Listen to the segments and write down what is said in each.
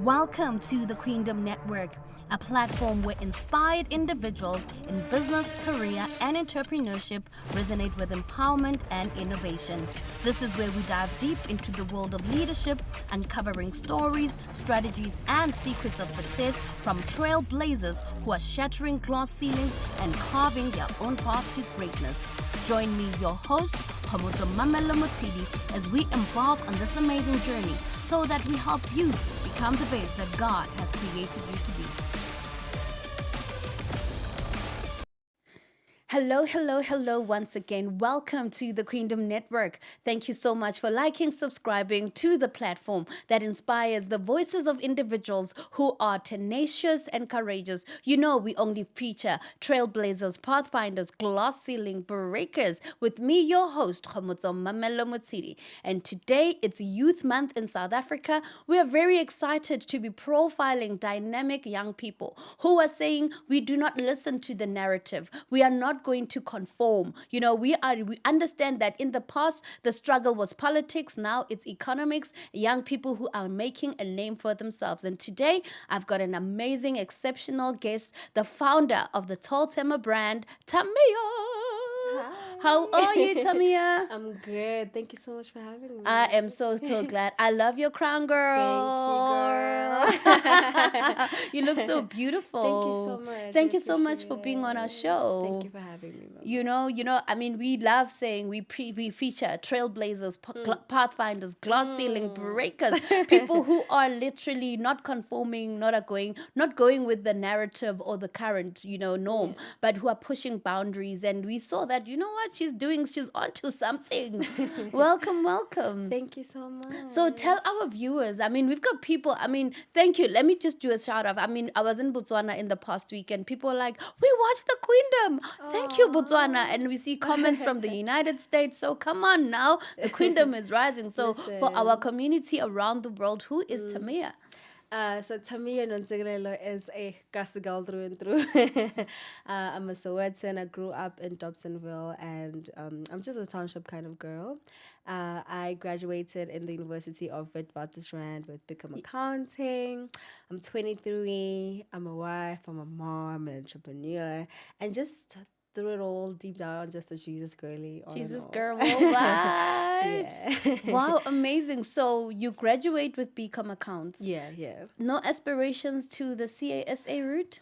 Welcome to the Queendom Network, a platform where inspired individuals in business, career, and entrepreneurship resonate with empowerment and innovation. This is where we dive deep into the world of leadership, uncovering stories, strategies, and secrets of success from trailblazers who are shattering glass ceilings and carving their own path to greatness. Join me, your host, as we embark on this amazing journey so that we help you become the best that God has created you to be. Hello once again. Welcome to the Queendom Network. Thank you so much for liking, subscribing to the platform that inspires the voices of individuals who are tenacious and courageous. You know, we only feature trailblazers, pathfinders, glass ceiling breakers with me, your host, and today it's Youth Month in South Africa. We are very excited to be profiling dynamic young people who are saying we do not listen to the narrative. We are not going to conform. You know, we understand that in the past the struggle was politics, now it's economics, young people who are making a name for themselves. And today I've got an amazing, exceptional guest, the founder of the Tolthema brand, Tamia. Hi. How are you, Tamia? I'm good. Thank you so much for having me. I am so glad. I love your crown, girl. Thank you, girl. You look so beautiful. Thank you so much. Thank I you so much appreciate for being on our it. show. Thank you for having me, Mama. You know, I mean, we love saying we feature trailblazers, pathfinders, glass ceiling breakers, people who are literally not conforming, not going with the narrative or the current, norm, but who are pushing boundaries. And we saw that, you know what, she's onto something. Welcome. Thank you so much. So tell our viewers, I mean, we've got people, I mean, thank you. Let me just do a shout out. I mean, I was in Botswana in the past week and people are like, we watched the Queendom. Thank you, Botswana. And we see comments from the United States. So come on now, the Queendom is rising. So for our community around the world, who is Tamia? So Tamia Nonsegelelo is a casa girl through and through. I'm a Sowetan. I grew up in Dobsonville, and I'm just a township kind of girl. I graduated in the University of Witwatersrand with Become Accounting. I'm 23. I'm a wife. I'm a mom. I'm an entrepreneur, and just through it all, deep down, just a Jesus girly. Jesus girl worldwide. Yeah. Wow, amazing. So you graduate with Become Accounts. Yeah. No aspirations to the CASA route?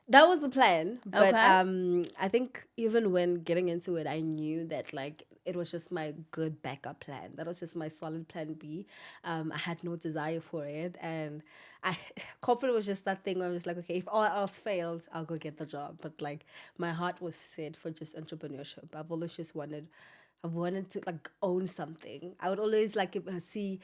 That was the plan, but Okay. I think even when getting into it, I knew that like it was just my good backup plan. That was just my solid plan B. I had no desire for it, and corporate was just that thing where I was like, okay, if all else fails, I'll go get the job. But like my heart was set for just entrepreneurship. I've wanted to like own something. I would always like see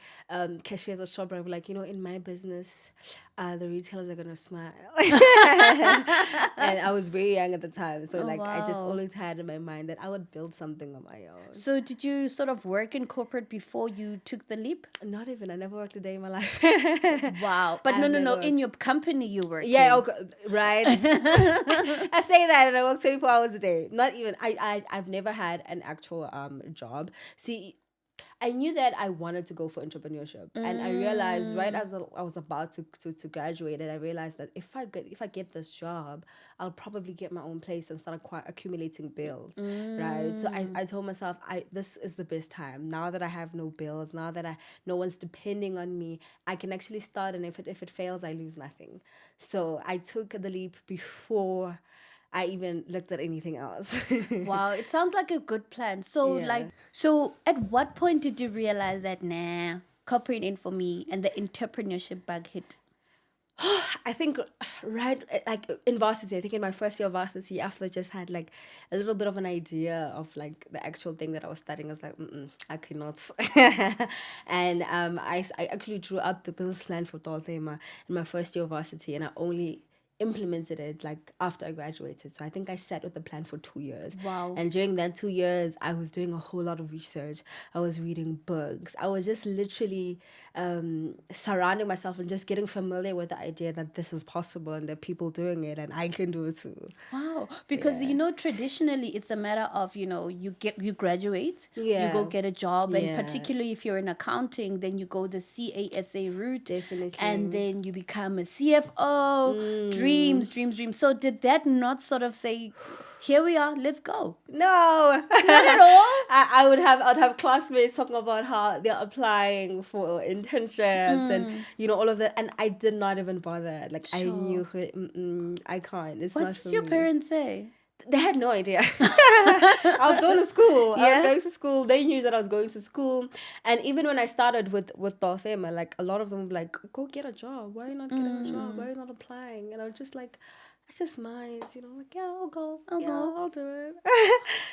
cashiers at shop. I'd be like, in my business, the retailers are gonna smile. And I was very young at the time, so I just always had in my mind that I would build something on my own. So did you sort of work in corporate before you took the leap? Not even. I never worked a day in my life. Wow. But no. In your company you worked. Yeah, okay, right. I say that and I work 24 hours a day. Not even. I've never had an actual job. See, I knew that I wanted to go for entrepreneurship, and I realized right as I was about to graduate, and I realized that if I get this job, I'll probably get my own place and start accumulating bills, right? So I told myself, this is the best time now that I have no bills, now that no one's depending on me. I can actually start, and if it fails, I lose nothing. So I took the leap before I even looked at anything else. Wow, it sounds like a good plan. So Yeah. so at what point did you realize that corporate ain't for me and the entrepreneurship bug hit? I think right like in varsity, I think in my first year of varsity, after I just had like a little bit of an idea of like the actual thing that I was studying, I was like, I cannot. And I actually drew up the business plan for Tolthema in my first year of varsity, and I only implemented it like after I graduated. So I think I sat with the plan for 2 years. Wow. And during that 2 years, I was doing a whole lot of research. I was reading books. I was just literally surrounding myself and just getting familiar with the idea that this is possible and there are people doing it and I can do it too. Wow, because traditionally it's a matter of you graduate, you Yeah. go get a job, and Yeah. particularly if you're in accounting, then you go the CASA route, Definitely. and then you become a CFO. Dreams. So did that not sort of say, here we are, let's go? No, Not at all. I'd have classmates talking about how they're applying for internships and all of that, and I did not even bother. Like I Sure. knew I can't. It's What not did for your me. parents say? They had no idea. I was going to school. I Yeah? was going to school. They knew that I was going to school. And even when I started with Tolthema, like a lot of them were like, go get a job. Why are you not getting a job? Why are you not applying? And I was just like, I just mind, like, yeah, I'll go. I'll do it.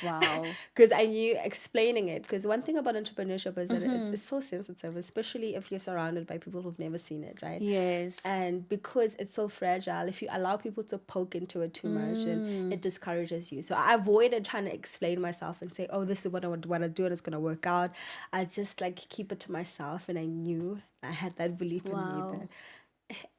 Wow. Because I knew explaining it. Because one thing about entrepreneurship is that it's so sensitive, especially if you're surrounded by people who've never seen it, right? Yes. And because it's so fragile, if you allow people to poke into it too much, then it discourages you. So I avoided trying to explain myself and say, oh, this is what I want to do and it's going to work out. I just like keep it to myself. And I knew I had that belief in me that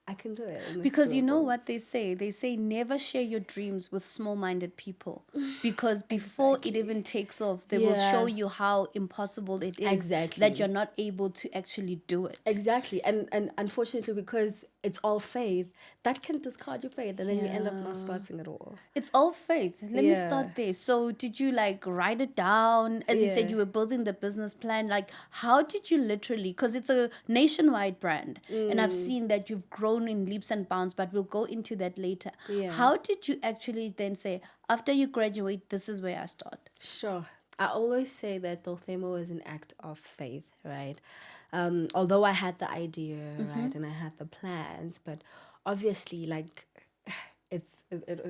I can do it. And it's Because you know doable. what they say? They say never share your dreams with small-minded people. Because before it even takes off, they will Yeah. show you how impossible it is Exactly. that you're not able to actually do it. Exactly. And unfortunately, because it's all faith, that can discard your faith and then you end up not starting at all. It's all faith. Let me Yeah. start there. So did you like write it down? As you said, Yeah. you were building the business plan. Like, how did you literally, because it's a nationwide brand and I've seen that you've grown in leaps and bounds, but we'll go into that later. Yeah. How did you actually then say, after you graduate, this is where I start? Sure. I always say that Tolthema was an act of faith, right? Although I had the idea, right, and I had the plans, but obviously, like, it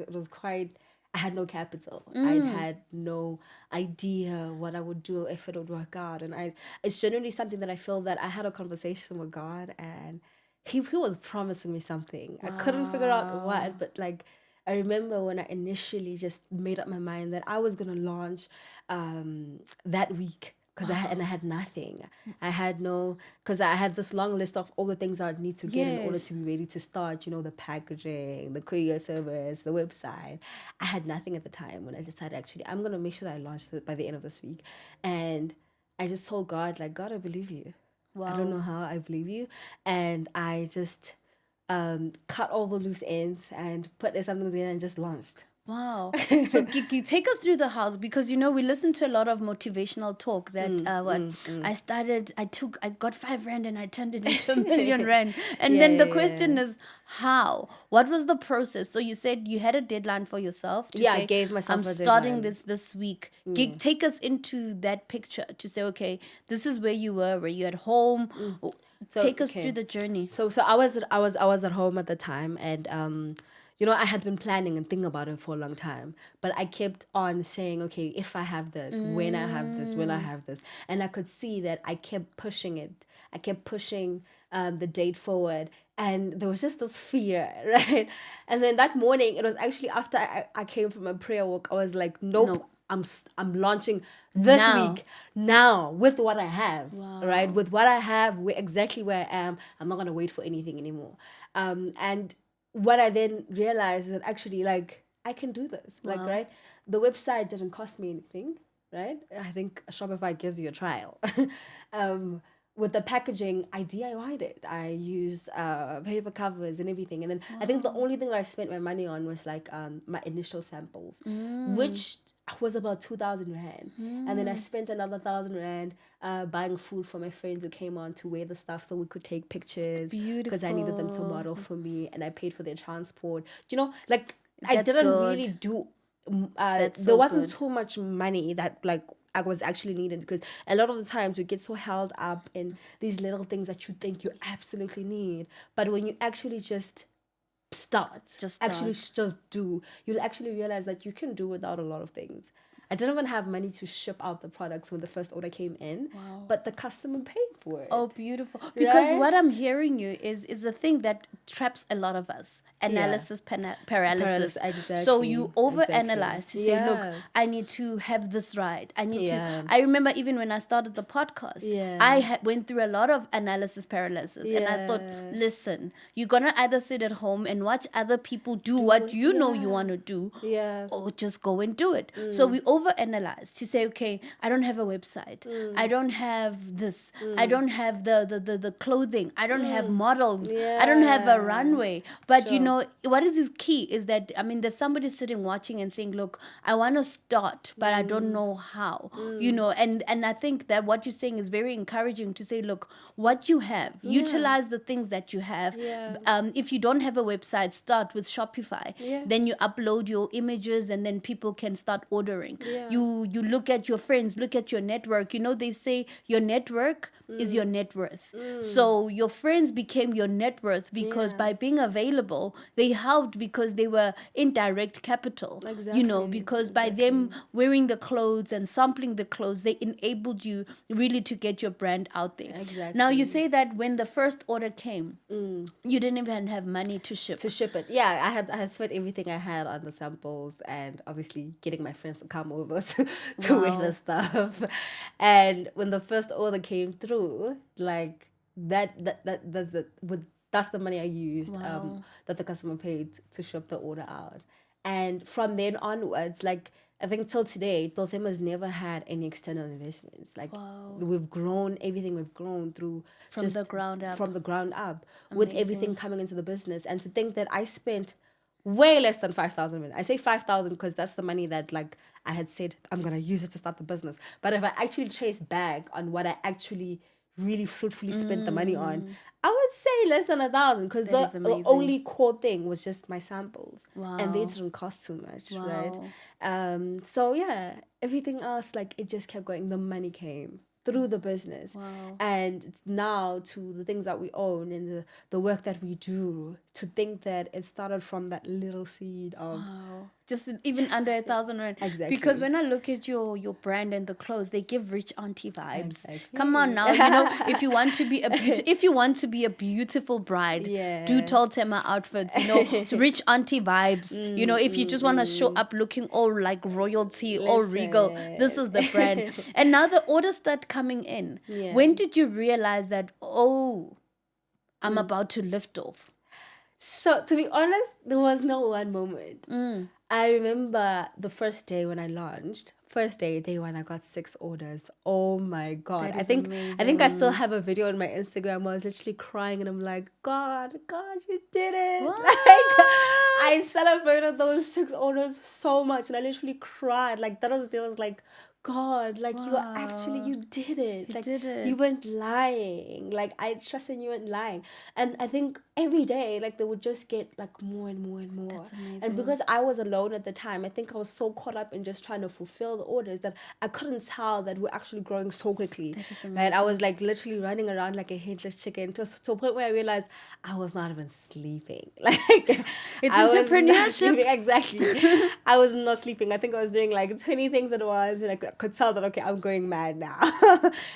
was quite. I had no capital. I had no idea what I would do if it would work out, and it's generally something that I feel that I had a conversation with God, and He was promising me something. I couldn't figure out what, but like. I remember when I initially just made up my mind that I was gonna launch that week because I had nothing. I had because I had this long list of all the things I would need to get in order Yes. to be ready to start. The packaging, the courier service, the website. I had nothing at the time when I decided actually I'm gonna make sure that I launch it by the end of this week, and I just told God like, God, I believe you. I don't know how I believe you, and I just. Cut all the loose ends and put something together and just launched. Wow. So you take us through the house because we listen to a lot of motivational talk that I got 5 rand and I turned it into 1 million rand. And then the question is how? What was the process? So you said you had a deadline for yourself to Yeah, say, I gave myself I'm a starting deadline. this week. Take us into that picture to say, okay, this is where you were you at home? Take us through the journey. So I was at home at the time, and I had been planning and thinking about it for a long time, but I kept on saying, okay, if I have this, when I have this, when I have this, and I could see that I kept pushing it. I kept pushing the date forward, and there was just this fear, right? And then that morning, it was actually after I came from a prayer walk. I was like, nope. I'm launching this week now with what I have, right? With what I have, exactly where I am. I'm not gonna wait for anything anymore. And what I then realized is that actually, like, I can do this. Like, right? The website didn't cost me anything, right? I think Shopify gives you a trial. With the packaging, I DIY'd it. I used paper covers and everything. And then I think the only thing that I spent my money on was like my initial samples, which was about 2,000 rand. And then I spent another 1,000 rand buying food for my friends who came on to wear the stuff so we could take pictures. Because I needed them to model for me, and I paid for their transport. Like I That's didn't good. really do. That's There so wasn't good. too much money that like I was actually needed, because a lot of the times we get so held up in these little things that you think you absolutely need, but when you actually just start, Just actually just do, you'll actually realize that you can do without a lot of things. I didn't even have money to ship out the products when the first order came in. Wow. But the customer paid for it. Oh, beautiful. Because Right? what I'm hearing you is a thing that traps a lot of us. Analysis paralysis. Exactly. So you overanalyze to say, look, Yeah. I need to have this right. I need Yeah. to. I remember even when I started the podcast, Yeah. I went through a lot of analysis paralysis. And I thought, Yeah. listen, you're going to either sit at home and watch other people do what you know you want to do. Yeah. Or just go and do it. So we overanalyze to say, okay, I don't have a website. I don't have this. I don't have the clothing. I don't have models. I don't have a runway. But you know, what is key is that, I mean, there's somebody sitting watching and saying, look, I want to start, but I don't know how. You know, and I think that what you're saying is very encouraging to say, look, what you have, utilize the things that you have. If you don't have a website, start with Shopify. Then you upload your images and then people can start ordering. You look at your friends, look at your network. You know, they say your network is your net worth. So your friends became your net worth because by being available, they helped because they were indirect capital. You know, because by them wearing the clothes and sampling the clothes, they enabled you really to get your brand out there. Now you say that when the first order came, you didn't even have money to ship. Yeah, I had spent everything I had on the samples and obviously getting my friends to come over to wear the stuff. And when the first order came through, like that's the money I used that the customer paid to ship the order out. And from then onwards, like I think till today, Tolthema's never had any external investments. Like we've grown, everything we've grown through From the ground up. From the ground up, with everything coming into the business. And to think that I spent way less than 5,000. I say 5,000 because that's the money that like I had said I'm gonna use it to start the business. But if I actually trace back on what I actually really fruitfully spent the money on, I would say less than 1,000 because the only core thing was just my samples. And they didn't cost too much, right? So yeah, everything else, like it just kept going. The money came through the business. And now to the things that we own and the work that we do, to think that it started from that little seed of just under 1,000 rand. Exactly. Because when I look at your brand and the clothes, they give rich auntie vibes. Come on now, you know, if you want to be a beautiful bride, do Tolthema outfits, you know, rich auntie vibes. You know, if you just want to show up looking all like royalty, all regal, this is the brand. And now the orders start coming in. When did you realize that, I'm about to lift off? So to be honest, there was no one moment. I remember the first day when I launched. Day one, I got 6 orders. Oh my God. I think I still have a video on my Instagram where I was literally crying and I'm like, God, you did it. What? Like I celebrated those 6 orders so much and I literally cried. Like there was like, God, like you did it. You did it. You weren't lying. Like I trusted you weren't lying. And I think every day, like they would just get like more and more and more. That's amazing. And because I was alone at the time, I think I was so caught up in just trying to fulfill the orders that I couldn't tell that we're actually growing so quickly. That is amazing. Right? I was like literally running around like a headless chicken to a point where I realized I was not even sleeping. Like it's I entrepreneurship. Exactly. I was not sleeping. I think I was doing like 20 things at once and I could tell that, okay, I'm going mad now.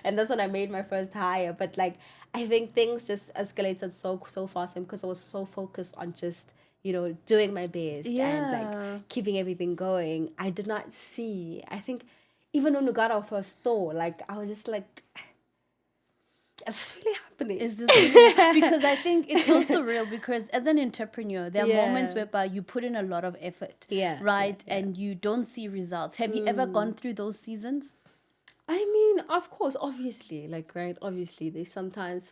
And that's when I made my first hire. But like, I think things just escalated so fast and because I was so focused on just, you know, doing my best and like keeping everything going. I did not see, I think even when we got our first store, like I was just like, is this really happening? Is this really? Because I think it's also real because as an entrepreneur, there are moments whereby you put in a lot of effort, right? And you don't see results. Have you ever gone through those seasons? I mean, of course, obviously, like, right? Obviously, there's sometimes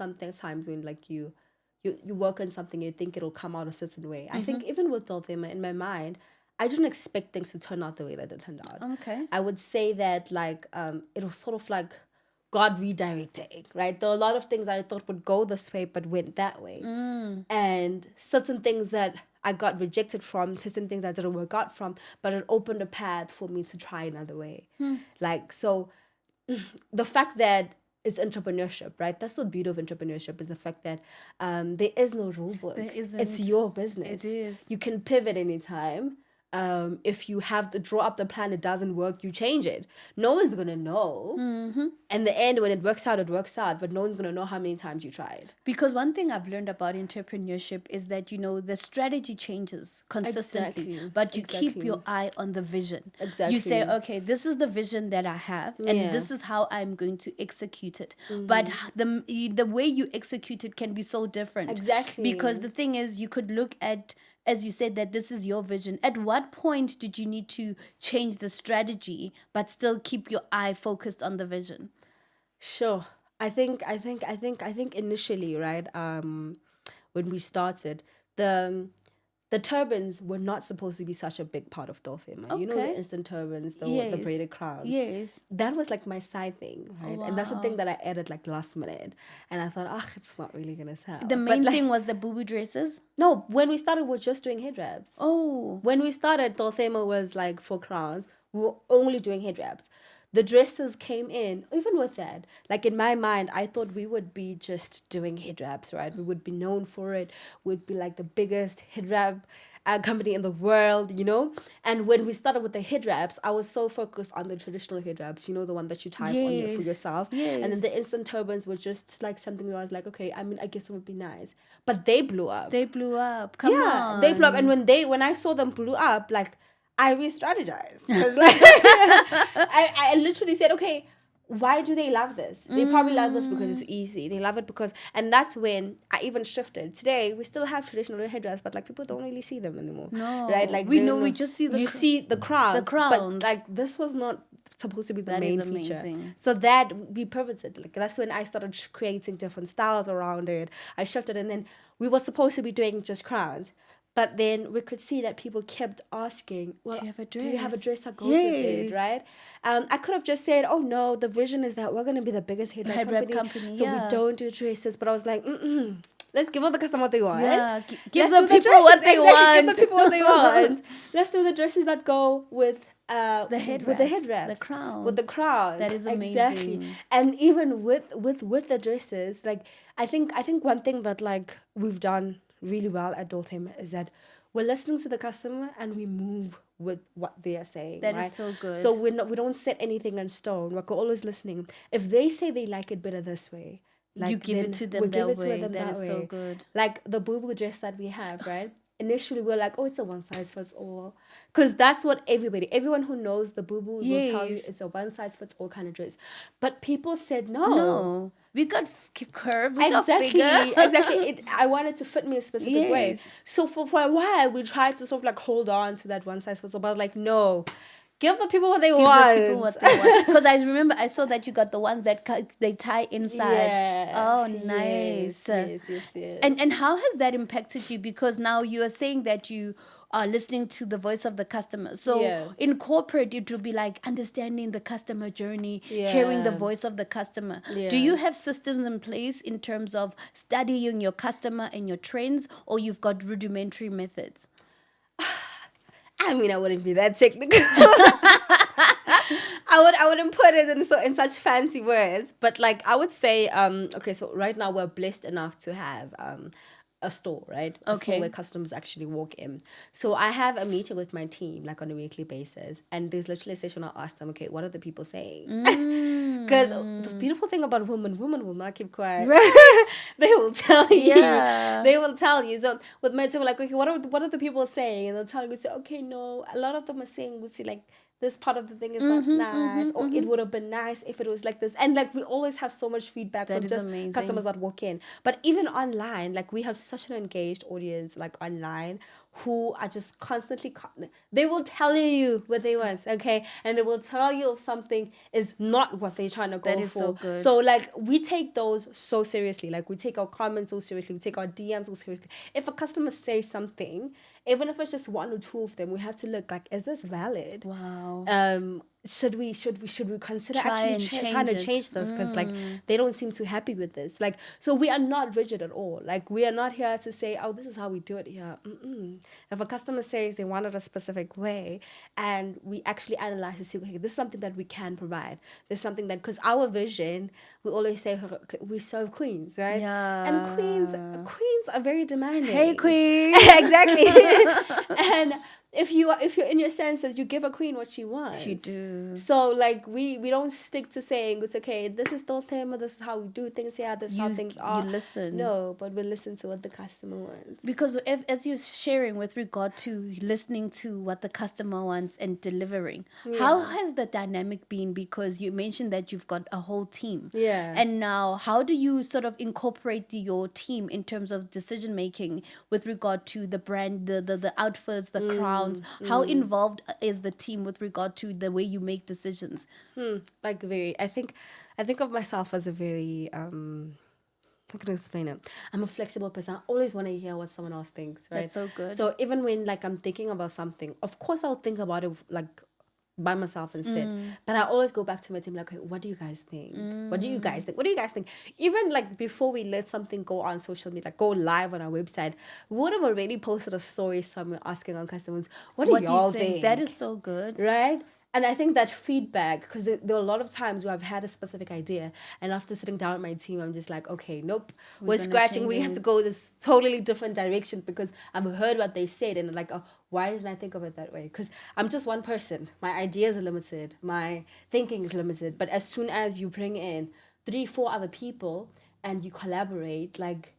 when like you work on something, you think it'll come out a certain way. I think even with Tolthema, in my mind, I didn't expect things to turn out the way that it turned out. Okay. I would say that like it was sort of like God redirecting, right? There are a lot of things that I thought would go this way, but went that way. And certain things that I got rejected from, certain things that didn't work out from, but it opened a path for me to try another way. Like, so the fact that it's entrepreneurship, right? That's the beauty of entrepreneurship is the fact that there is no rule book. There isn't. It's your business. It is. You can pivot anytime. if you have to draw up the plan, it doesn't work, you change it. No one's gonna know. In the end, when it works out, it works out. But no one's gonna know how many times you tried. Because one thing I've learned about entrepreneurship is that, the strategy changes consistently, Exactly. but you keep Exactly. your eye on the vision. Exactly. You say, okay, this is the vision that I have, and this is how I'm going to execute it. But the way you execute it can be so different. Exactly. Because the thing is, you could look at, as you said, that this is your vision. At what point did you need to change the strategy but still keep your eye focused on the vision? Sure. I think initially, right, when we started, the turbans were not supposed to be such a big part of Tolthema. You know, the instant turbans, the braided crowns. Yes. That was like my side thing, right? And that's the thing that I added like last minute. And I thought, it's not really gonna sell. The main thing was the booby dresses? No, when we started, we were just doing head wraps. Oh. When we started, Tolthema was like 4 crowns. We were only doing head wraps. The dresses came in, even with that, like in my mind, I thought we would be just doing head wraps, right? We would be known for it. We'd be like the biggest head wrap company in the world, And when we started with the head wraps, I was so focused on the traditional head wraps, the one that you tie on for yourself. Yes. And then the instant turbans were just like something that I was like, okay, I guess it would be nice. But they blew up. They blew up. Come on. They blew up. And when I saw them blew up, like, I re-strategized. Because like, I literally said, okay, why do they love this? They probably love this because it's easy. They love it because, and that's when I even shifted. Today, we still have traditional headdress, but like people don't really see them anymore. No. Right? Like we just see you see the crowns. The crowns. But like this was not supposed to be the That main is feature. amazing. So that we pivoted. Like that's when I started creating different styles around it. I shifted and then we were supposed to be doing just crowns. But then we could see that people kept asking, well, do you have a dress that goes Yes. with it, right? I could have just said, oh no, the vision is that we're going to be the biggest head wrap company. So we don't do dresses. But I was like, let's give all the customer what they want. Yeah, give the people what they want. Give the people what they want. Let's do the dresses that go with the head wraps, the crowns. With the crowns. That is amazing. Exactly. And even with the dresses, like I think one thing that like we've done really well at Tolthema is that we're listening to the customer and we move with what they are saying. That right? is so good. So we don't set anything in stone. We're always listening. If they say they like it better this way, like you give it to them that way. That is so good. Like the booby dress that we have, right? Initially, we're like, oh, it's a one size fits all. Because that's what everyone who knows the boo-boo will tell you it's a one size fits all kind of dress. But people said no. No. We got curve. We got Exactly. figure. Exactly. I wanted to fit me a specific way. Yes. So for a while, we tried to sort of like hold on to that one size fits all. But like, no. Give the people what they want. Give the people what they want. Because I remember I saw that you got the ones that they tie inside. Yeah. Oh, nice. Yes. And how has that impacted you? Because now you are saying that you are listening to the voice of the customer. So in corporate, it will be like understanding the customer journey, hearing the voice of the customer. Yeah. Do you have systems in place in terms of studying your customer and your trends, or you've got rudimentary methods? I mean, I wouldn't be that technical. I wouldn't put it in such fancy words, but like I would say, okay, so right now we're blessed enough to have a store, right? A store where customers actually walk in. So I have a meeting with my team like on a weekly basis, and there's literally a session I'll ask them, okay, what are the people saying? Because the beautiful thing about women will not keep quiet. Right. They will tell you. Yeah. They will tell you. So with my team, we're like, okay, what are the people saying? And they'll tell you, say, okay, no, a lot of them are saying, we'll see like this part of the thing is not nice, or it would have been nice if it was like this. And like we always have so much feedback from just amazing. Customers that walk in. But even online, like we have such an engaged audience, like online, who are just constantly, they will tell you what they want, okay? And they will tell you if something is not what they're trying to go for. That is so good. So like we take those so seriously. Like we take our comments so seriously. We take our DMs so seriously. If a customer says something, even if it's just one or two of them, we have to look like, is this valid? Wow. Should we consider Trying to change this? Because like they don't seem too happy with this. Like, so we are not rigid at all. Like we are not here to say, oh, this is how we do it here. If a customer says they want it a specific way, and we actually analyze and see, okay, this is something that we can provide. There's something that, because our vision, we always say we serve queens, right? Yeah. And queens are very demanding. Hey, queen. Exactly. And if you're in your senses, you give a queen what she wants. You do. So like we don't stick to saying it's okay, this is Tolthema, this is how we do things here, this is how things are. You listen. No, but we listen to what the customer wants. Because as you're sharing with regard to listening to what the customer wants and delivering, how has the dynamic been? Because you mentioned that you've got a whole team. Yeah. And now, how do you sort of incorporate your team in terms of decision making with regard to the brand, the outfits, the crowns? How involved is the team with regard to the way you make decisions? Like I think of myself as a very how can I explain it? I'm a flexible person. I always want to hear what someone else thinks, right? That's so good. So even when like I'm thinking about something, of course I'll think about it like by myself and sit. But I always go back to my team like, okay, what do you guys think? What do you guys think? What do you guys think? Even like before we let something go on social media, like go live on our website, we would have already posted a story somewhere asking our customers, what do y'all think? That is so good. Right? And I think that feedback, because there are a lot of times where I've had a specific idea, and after sitting down with my team, I'm just like, okay, nope, we're scratching. We have to go this totally different direction because I've heard what they said, and like, oh, why didn't I think of it that way? Because I'm just one person. My ideas are limited. My thinking is limited. But as soon as you bring in 3-4 other people and you collaborate, like,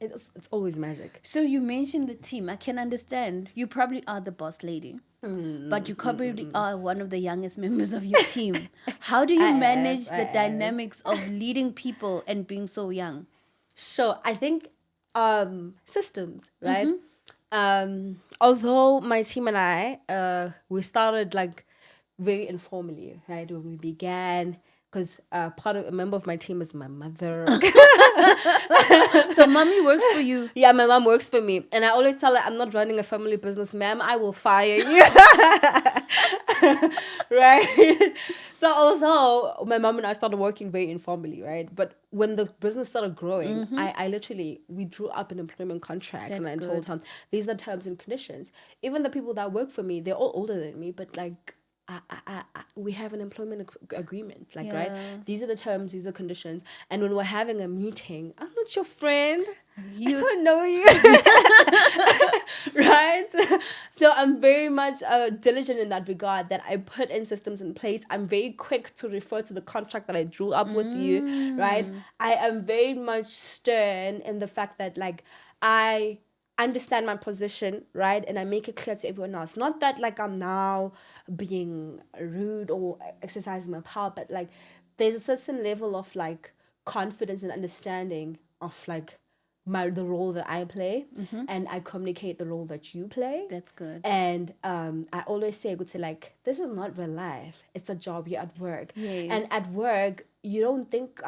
it's always magic. So you mentioned the team. I can understand. You probably are the boss lady. But you probably are one of the youngest members of your team. How do you manage the dynamics of leading people and being so young? Sure, I think systems, right? Although my team and I, we started like very informally, right? When we began, because a member of my team is my mother. So mommy works for you. Yeah, my mom works for me. And I always tell her, I'm not running a family business, ma'am. I will fire you. Right? So although my mom and I started working very informally, right? But when the business started growing, I literally, we drew up an employment contract. That's and I told her, these are the terms and conditions. Even the people that work for me, they're all older than me, but like, we have an employment agreement, like, right? These are the terms, these are the conditions. And when we're having a meeting, I'm not your friend. I don't know you. Right? So I'm very much diligent in that regard, that I put in systems in place. I'm very quick to refer to the contract that I drew up with you, right? I am very much stern in the fact that, like, I understand my position, right? And I make it clear to everyone else. Not that like I'm now being rude or exercising my power, but like there's a certain level of like confidence and understanding of like the role that I play, and I communicate the role that you play. That's good. And I always say, I would say, like, this is not real life. It's a job. You're at work. Yes. And at work, you don't think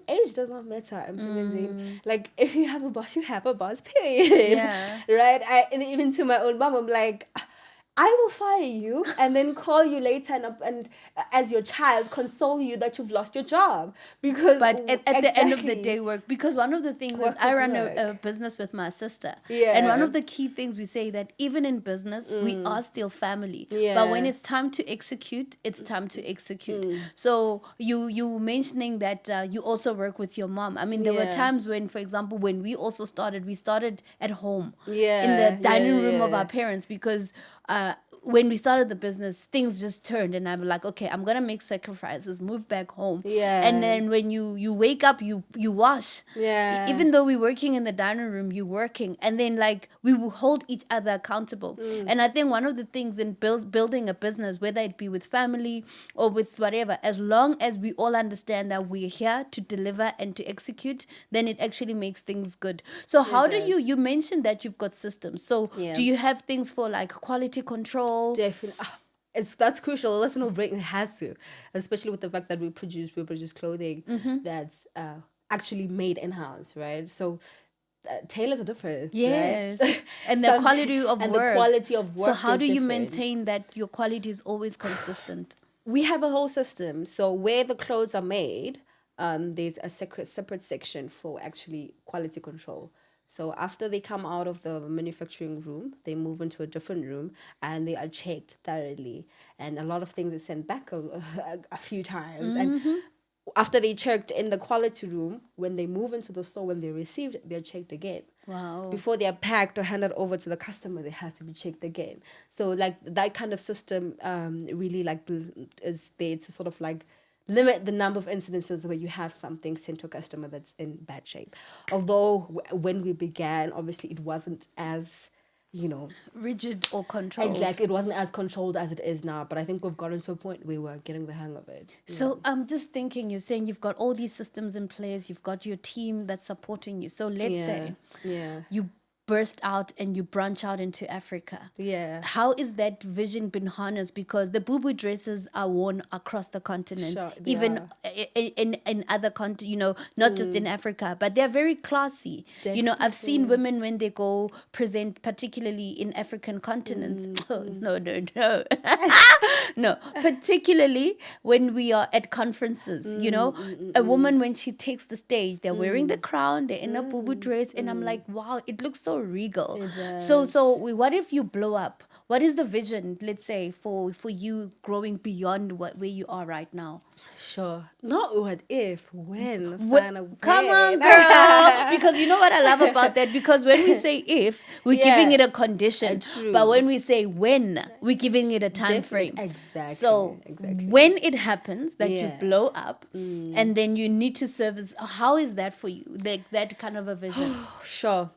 age does not matter. Like, if you have a boss, you have a boss, period. Yeah. Right? And even to my own mom, I'm like, I will fire you and then call you later and as your child console you that you've lost your job, because but at the end of the day work, because one of the things is I run a business with my sister, and one of the key things we say that even in business we are still family, but when it's time to execute, it's time to execute. So you mentioning that you also work with your mom. I mean, there were times when, for example, when we started at home in the dining room of our parents, because when we started the business, things just turned, and I'm like, okay, I'm gonna make sacrifices, move back home. And then when you wake up, you wash. Even though we're working in the dining room, you're working, and then like we will hold each other accountable. And I think one of the things in building a business, whether it be with family or with whatever, as long as we all understand that we're here to deliver and to execute, then it actually makes things good. So how do you mentioned that you've got systems. So do you have things for like quality control? Definitely. That's crucial. That's no break. It has to, especially with the fact that we produce clothing that's actually made in house, right? So tailors are different. Yes, right? And the quality of and work. The quality of work. So how do you different. maintain that your quality is always consistent? We have a whole system. So where the clothes are made, there's a separate section for actually quality control. So after they come out of the manufacturing room, they move into a different room and they are checked thoroughly. And a lot of things are sent back a few times. And after they checked in the quality room, when they move into the store, when they received, they're checked again. Wow. Before they're packed or handed over to the customer, they have to be checked again. So like that kind of system really like is there to sort of like limit the number of incidences where you have something sent to a customer that's in bad shape. Although when we began, obviously it wasn't as, Rigid or controlled. exactly, it wasn't as controlled as it is now. But I think we've gotten to a point where we're getting the hang of it. So I'm just thinking, you're saying you've got all these systems in place, you've got your team that's supporting you. So let's say you burst out and you branch out into Africa. Yeah. How is that vision been harnessed? Because the booby dresses are worn across the continent, Sure, even in other continents, not just in Africa, but they're very classy. I've seen women when they go present, particularly in African continents. Oh, no. No, particularly when we are at conferences, a woman, when she takes the stage, they're wearing the crown, they're in a booby dress, and I'm like, wow, it looks so regal. So what if you blow up? What is the vision, let's say, for you growing beyond where you are right now? Sure. Not what if, when. Come on, girl. Because you know what I love about that? Because when we say if, we're giving it a condition. True. But when we say when, we're giving it a time frame. Exactly. So when it happens that you blow up and then you need to service, how is that for you? Like that kind of a vision? Sure.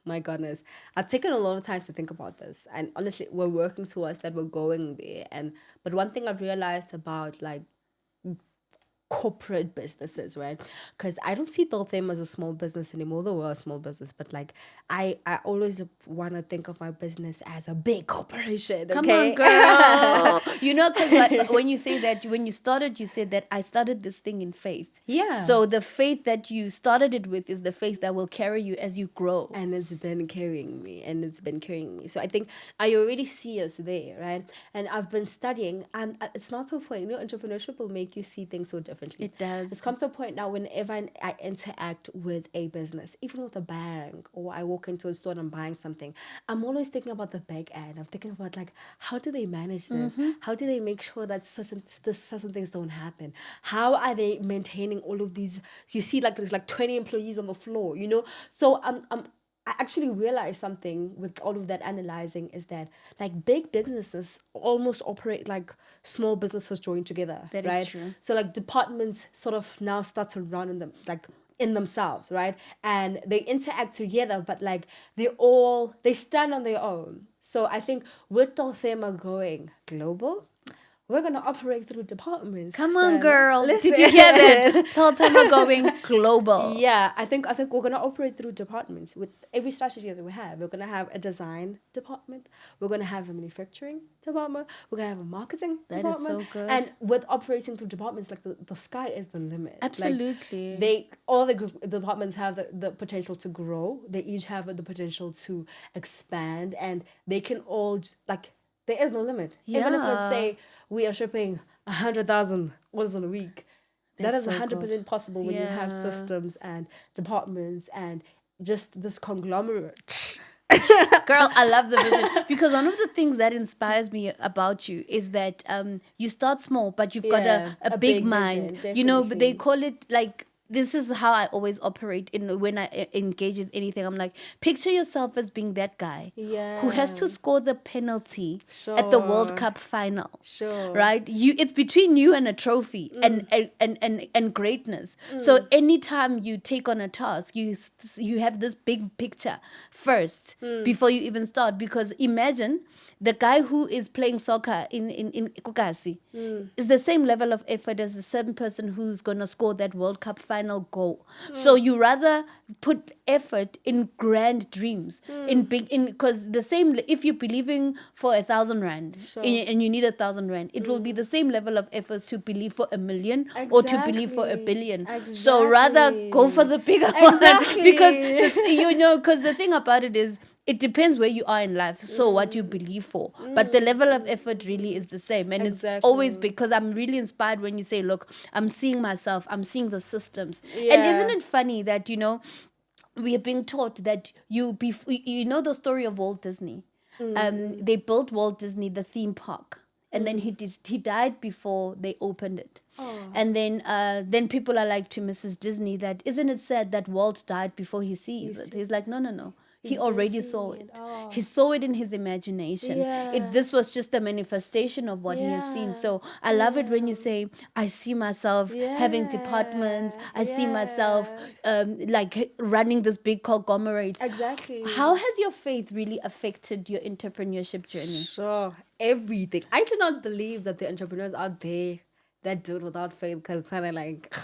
My goodness, I've taken a lot of time to think about this, and honestly, we're working towards that. We're going there, but one thing I've realized about like corporate businesses, right? Because I don't see Tolthema as a small business anymore, though we're a small business, but like I always want to think of my business as a big corporation. Okay? Come on, girl. Because when you say that, when you started, you said that I started this thing in faith. Yeah. So the faith that you started it with is the faith that will carry you as you grow. And it's been carrying me. So I think I already see us there, right? And I've been studying, and it's not to a point, entrepreneurship will make you see things so differently. It does. It's come to a point now whenever I interact with a business, even with a bank, or I walk into a store and I'm buying something, I'm always thinking about the back end. I'm thinking about like, how do they manage this? How do they make sure that certain things don't happen? How are they maintaining all of these? You see, like there's like 20 employees on the floor, So I actually realized something with all of that analyzing is that like big businesses almost operate like small businesses joined together. That right? is true. So like departments sort of now start to run in themselves, right? And they interact together, but like they stand on their own. So I think with Tolthema going global, we're going to operate through departments. Come on, girl. Listen. Did you hear that? Tolthema going global. Yeah, I think we're going to operate through departments with every strategy that we have. We're going to have a design department. We're going to have a manufacturing department. We're going to have a marketing department. That is so good. And with operating through departments, like the sky is the limit. Absolutely. Like all the departments have the potential to grow. They each have the potential to expand, and they can all like, there is no limit. Yeah. Even if, let's say, we are shipping 100,000 orders in a week, that is so 100% possible when you have systems and departments and just this conglomerate. Girl, I love the vision, because one of the things that inspires me about you is that you start small, but you've got a big mind. Vision, But they call it like, this is how I always operate when I engage in anything. I'm like, picture yourself as being that guy who has to score the penalty at the World Cup final. Sure. Right? It's between you and a trophy and greatness. So anytime you take on a task, you have this big picture first before you even start. Because imagine the guy who is playing soccer in Kokasi is the same level of effort as the same person who's going to score that World Cup final goal. So you rather put effort in grand dreams, because the same, if you're believing for 1,000 rand and you need 1,000 rand, it will be the same level of effort to believe for 1 million or to believe for 1 billion. Exactly. So rather go for the bigger one, because the thing about it is, it depends where you are in life, so what you believe for. But the level of effort really is the same. And it's always, because I'm really inspired when you say, look, I'm seeing myself, I'm seeing the systems. Yeah. And isn't it funny that, we are being taught that the story of Walt Disney. They built Walt Disney, the theme park. and then he died before they opened it. Oh. And then people are like to Mrs. Disney that, isn't it sad that Walt died before he sees it? He's like, no. He He's been already seeing saw it. it. Oh. He saw it in his imagination. Yeah. This was just a manifestation of what he has seen. So I love it when you say, I see myself having departments. I see myself like running this big conglomerate. Exactly. How has your faith really affected your entrepreneurship journey? Sure. Everything. I do not believe that the entrepreneurs out there that do it without faith, because kind of like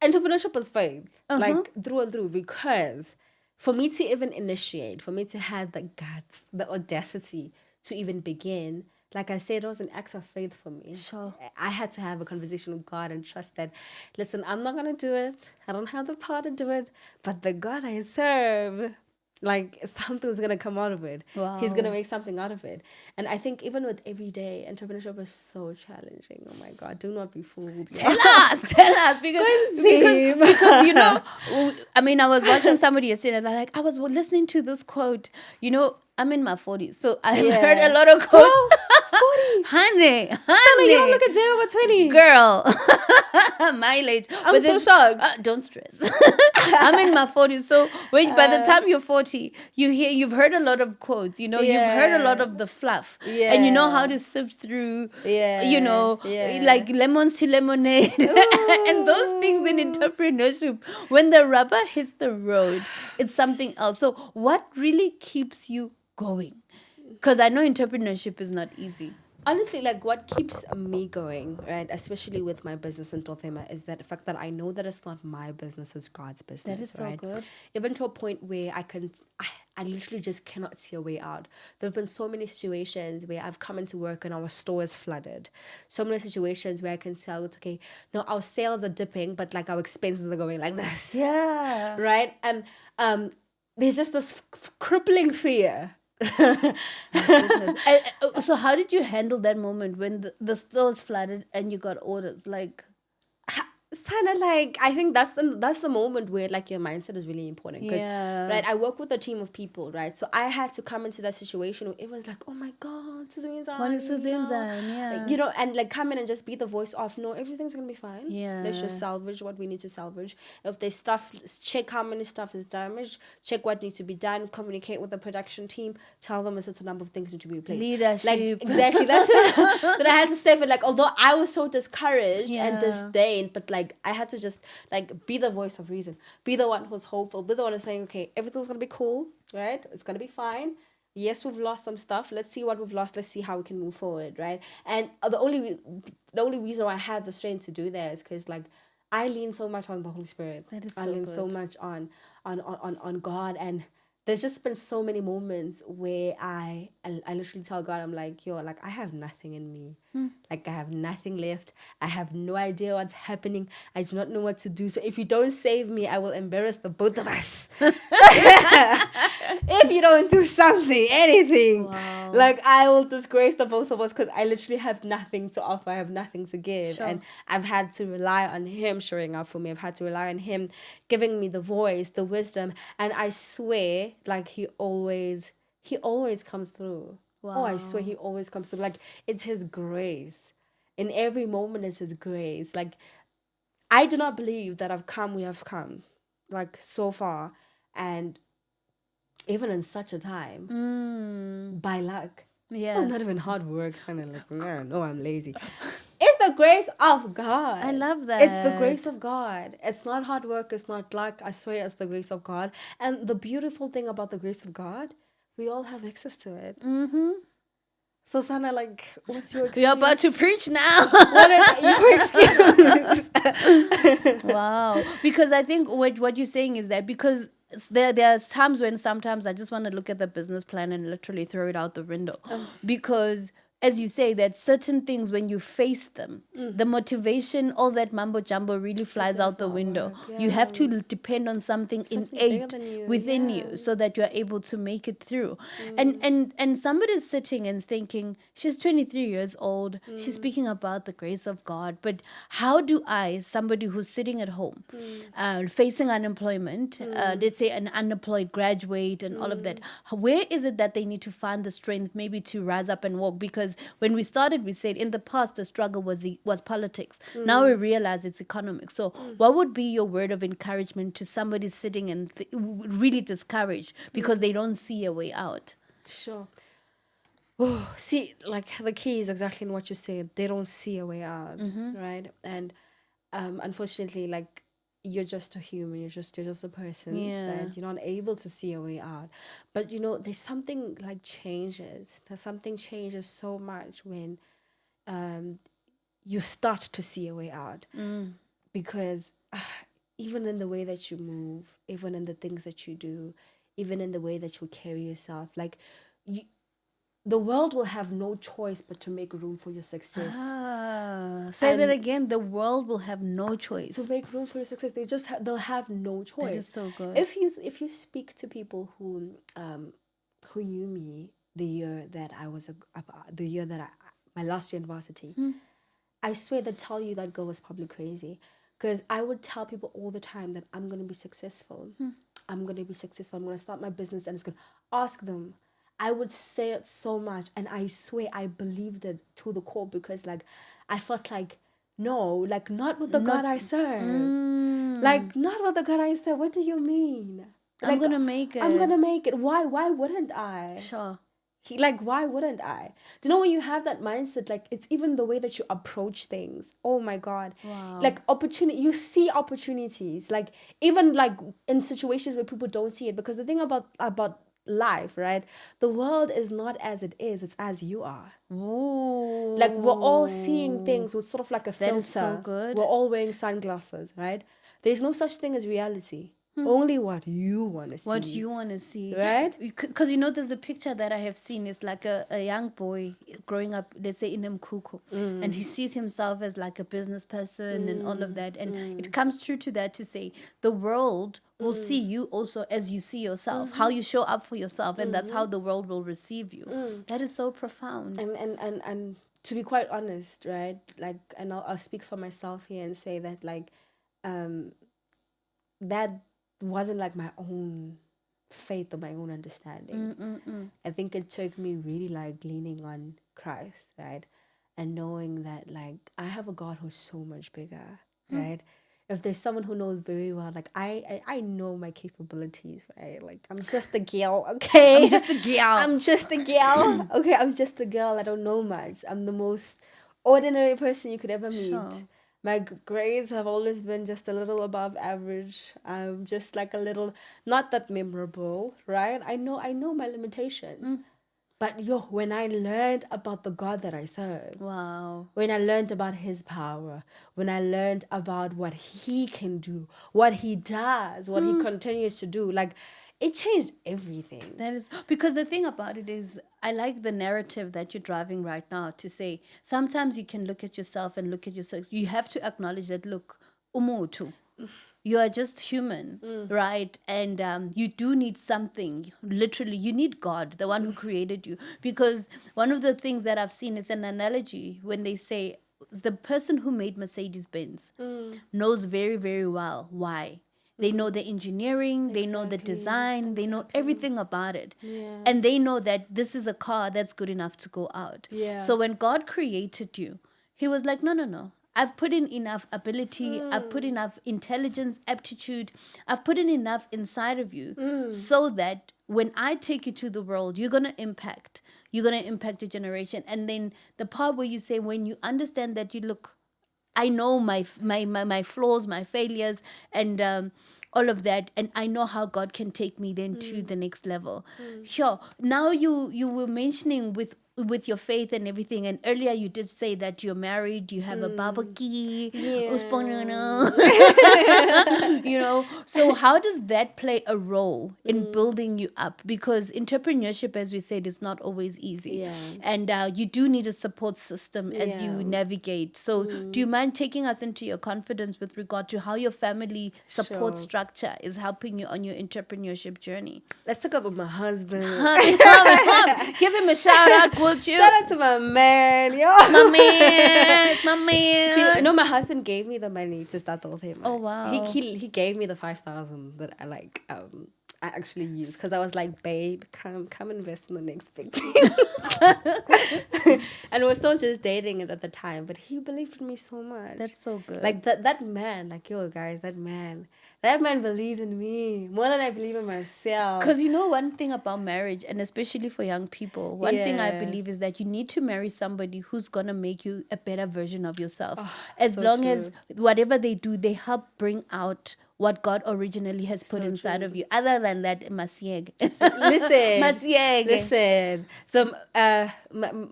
entrepreneurship is faith, like through and through. Because for me to even initiate, for me to have the guts, the audacity to even begin, like I said, it was an act of faith for me. Sure. I had to have a conversation with God and trust that, listen, I'm not going to do it. I don't have the power to do it. But the God I serve, like, something's going to come out of it. Wow. He's going to make something out of it. And I think even with everyday, entrepreneurship is so challenging. Oh my God, do not be fooled. Tell us, because you know, I mean, I was watching somebody yesterday, and I was listening to this quote. You know, I'm in my 40s, so I have heard a lot of quotes. Oh, 40. honey, You don't look a day over 20. girl, my age. I'm so shocked. Don't stress. I'm in my 40s, so by the time you're 40, you've heard a lot of quotes. You know, you've heard a lot of the fluff, and you know how to sift through. You know, like lemons to lemonade, and those things in entrepreneurship. When the rubber hits the road, it's something else. So, what really keeps you going? Because I know entrepreneurship is not easy. Honestly, like what keeps me going, right, especially with my business in Tolthema, is that the fact that I know that it's not my business, it's God's business. That is so right? good. Even to a point where I literally just cannot see a way out. There have been so many situations where I've come into work and our store is flooded. So many situations where I can tell it's okay, no, our sales are dipping, but like our expenses are going like this. Yeah. Right? And there's just this crippling fear. So how did you handle that moment when the store was flooded and you got orders? Like, It's kind of like, I think that's the moment where like your mindset is really important. Because right, I work with a team of people, right? So I had to come into that situation where it was like, oh my God, you know, and like come in and just be the voice of, no, everything's gonna be fine. Yeah. Let's just salvage what we need to salvage. If there's stuff, check how many stuff is damaged, check what needs to be done, communicate with the production team, tell them a certain number of things need to be replaced. Leadership. Like, exactly. That's what that I had to step in. Like, although I was so discouraged and disdained, but like I had to just like be the voice of reason, be the one who's hopeful, be the one who's saying, okay, everything's gonna be cool, right? It's gonna be fine. Yes, we've lost some stuff. Let's see what we've lost. Let's see how we can move forward, right? And the only reason why I had the strength to do that is because like I lean so much on the Holy Spirit. That is so I lean good. so much on God, and there's just been so many moments where I literally tell God, I'm like, yo, like I have nothing in me. Like I have nothing left. I have no idea what's happening. I do not know what to do. So if you don't save me, I will embarrass the both of us. If you don't do something, anything, Wow. like I will disgrace the both of us because I literally have nothing to offer. I have nothing to give. Sure. And I've had to rely on Him showing up for me. I've had to rely on Him giving me the voice, the wisdom. And I swear, like He always comes through. Oh, I swear He always comes through. Like it's His grace. In every moment is His grace. Like I do not believe that we have come like so far, and even in such a time by luck. Yeah. Oh, not even hard work. Kind of like, man, no, I'm lazy. It's the grace of God. I love that. It's the grace of God. It's not hard work. It's not luck. I swear it's the grace of God. And the beautiful thing about the grace of God, we all have access to it. Mm-hmm. So, Sana, like, what's your excuse? You're about to preach now. What is your excuse? Wow. Because I think what you're saying is that because there's times when sometimes I just want to look at the business plan and literally throw it out the window. Because as you say, that certain things, when you face them, the motivation, all that mumbo jumbo really flies out the window. work, You have to depend on something bigger innate than you, within you so that you're able to make it through. And somebody's sitting and thinking, she's 23 years old, she's speaking about the grace of God, but how do I, somebody who's sitting at home, facing unemployment, let's say an unemployed graduate and all of that, where is it that they need to find the strength maybe to rise up and walk? Because because when we started, we said in the past the struggle was politics. Now we realize it's economics. So what would be your word of encouragement to somebody sitting and really discouraged because they don't see a way out? Sure. Oh, see, like the key is exactly in what you said. They don't see a way out, right? And unfortunately, like you're just a human. You're just a person, and you're not able to see a way out. But there's something like changes. There's something changes so much when you start to see a way out, because even in the way that you move, even in the things that you do, even in the way that you carry yourself, like the world will have no choice but to make room for your success. Say that again. The world will have no choice to make room for your success. They'll have no choice. That is so good. If you speak to people who knew me the year that my last year in varsity, I swear they tell you that girl was probably crazy, because I would tell people all the time that I'm gonna be successful. I'm gonna be successful. I'm gonna start my business, and it's gonna ask them. I would say it so much, and I swear I believed it to the core, because like I felt like, no, like not with the God I serve. Like not with the God I serve. What do you mean? Like, I'm gonna make it. I'm gonna make it. Why wouldn't I? Sure. Why wouldn't I? Do you know when you have that mindset, like it's even the way that you approach things. Oh my God. Wow. Like you see opportunities, like even like in situations where people don't see it, because the thing about life, right? The world is not as it is, it's as you are. Ooh. Like we're all seeing things with sort of like a filter. That is so good. We're all wearing sunglasses, right? There's no such thing as reality. Only what you want to see. What you want to see. Right? Because there's a picture that I have seen. It's like a young boy growing up, let's say in Mkuku, and he sees himself as like a business person and all of that. And it comes true to that, to say the world will see you also as you see yourself, how you show up for yourself, and that's how the world will receive you. That is so profound. And to be quite honest, right? Like, and I'll speak for myself here and say that like that wasn't like my own faith or my own understanding. I think it took me really like leaning on Christ, right? And knowing that like I have a God who's so much bigger, right? If there's someone who knows very well, like I know my capabilities, right? Like I'm just a girl, okay? I'm just a girl. I'm just a girl. Okay, I'm just a girl. I don't know much. I'm the most ordinary person you could ever meet. Sure. My grades have always been just a little above average. I'm just like a little, not that memorable, right? I know my limitations. But when I learned about the God that I serve, Wow. when I learned about his power, when I learned about what he can do, what he does, what he continues to do, like it changed everything. That is because the thing about it is, I like the narrative that you're driving right now, to say sometimes you can look at yourself and look at yourself. You have to acknowledge that, look, umutu, you are just human, right? And you do need something. Literally, you need God, the one who created you. Because one of the things that I've seen is an analogy when they say the person who made Mercedes-Benz knows very, very well why. They know the engineering, they know the design, they know everything about it. Yeah. And they know that this is a car that's good enough to go out. Yeah. So when God created you, he was like, no. I've put in enough ability, I've put enough intelligence, aptitude, I've put in enough inside of you so that when I take you to the world, you're going to impact your generation. And then the part where you say, when you understand that you look, I know my flaws, my failures, and all of that, and I know how God can take me then to the next level. Sure. Now you were mentioning with your faith and everything, and earlier you did say that you're married, you have a barbecue, so how does that play a role in building you up? Because entrepreneurship, as we said, is not always easy, and you do need a support system as you navigate. So do you mind taking us into your confidence with regard to how your family support structure is helping you on your entrepreneurship journey? Let's talk about my husband. Give him a shout out, would you? Shout out to my man, yo. My man. See, my husband gave me the money to start Tolthema. Oh, wow. He gave me the 5,000 that I I actually used, because I was like, babe, come invest in the next big thing. And we're still just dating at the time, but he believed in me so much. That's so good. Like that man, like, yo guys, that man believes in me more than I believe in myself. Because you know, one thing about marriage, and especially for young people, one thing I Yeah. believe is that you need to marry somebody who's going to make you a better version of yourself. Oh, as so long true. as whatever they do, they help bring out what God originally has put So inside true. of you. Other than that, masieg. Listen, Masieg. listen. So,